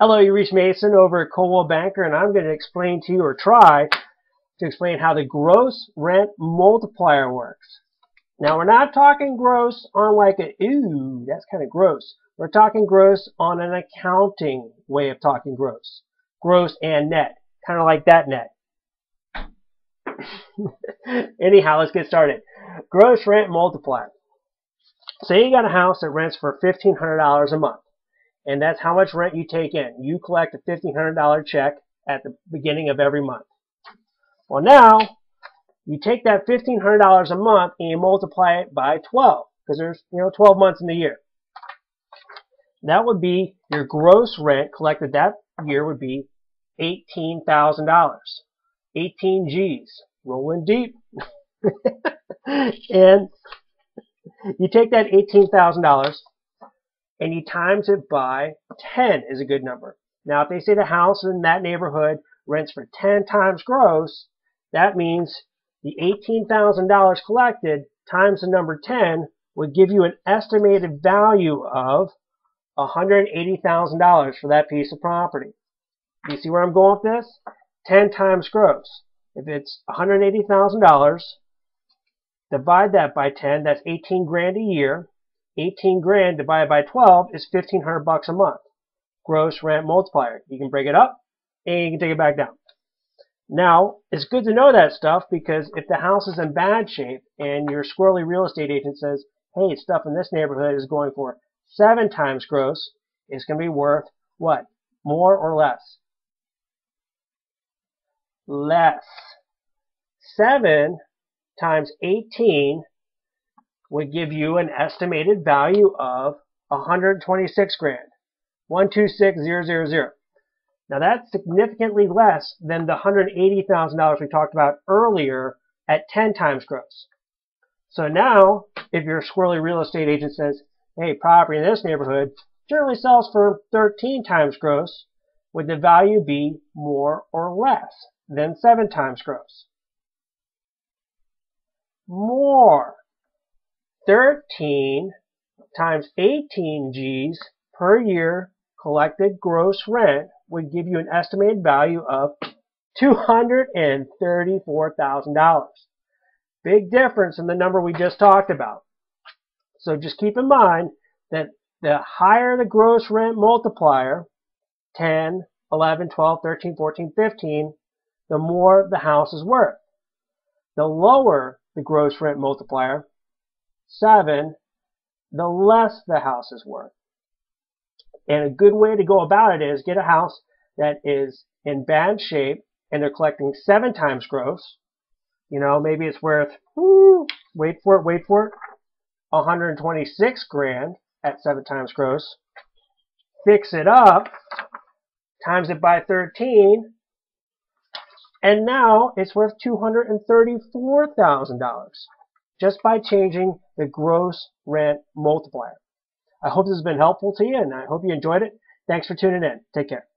Hello, you reached Mason over at Coldwell Banker, and I'm going to explain to you, or try to explain, how the gross rent multiplier works. Now, we're not talking gross on like a, ooh, that's kind of gross. We're talking gross on an accounting way of talking gross. Gross and net, kind of like that net. Anyhow, let's get started. Gross rent multiplier. Say you got a house that rents for $1,500 a month. And that's how much rent you take in. You collect a $1,500 check at the beginning of every month. Well, now you take that $1,500 a month and you multiply it by 12, because there's 12 months in the year. That would be your gross rent collected that year would be $18,000. 18 G's, rolling deep. And you take that $18,000. and you times it by 10 is a good number. Now, if they say the house in that neighborhood rents for 10 times gross, that means the $18,000 collected times the number 10 would give you an estimated value of $180,000 for that piece of property. Do you see where I'm going with this? 10 times gross. If it's $180,000, divide that by 10, that's 18 grand a year. 18 grand divided by 12 is $1,500 a month. Gross rent multiplier. You can break it up and you can take it back down. Now, it's good to know that stuff, because if the house is in bad shape and your squirrely real estate agent says, hey, stuff in this neighborhood is going for 7 times gross, it's going to be worth what? More or less? Less. 7 times 18 would give you an estimated value of 126 grand. 126,000. Now that's significantly less than the $180,000 we talked about earlier at 10 times gross. So now, if your squirrely real estate agent says, hey, property in this neighborhood generally sells for 13 times gross, would the value be more or less than 7 times gross? More. 13 times 18 G's per year collected gross rent would give you an estimated value of $234,000. Big difference in the number we just talked about. So just keep in mind that the higher the gross rent multiplier, 10, 11, 12, 13, 14, 15, the more the house is worth. The lower the gross rent multiplier, 7, the less the house is worth. And a good way to go about it is get a house that is in bad shape and they're collecting 7 times gross. Maybe it's worth, wait for it, 126 grand at 7 times gross. Fix it up, times it by 13, and now it's worth $234,000. Just by changing the gross rent multiplier. I hope this has been helpful to you, and I hope you enjoyed it. Thanks for tuning in. Take care.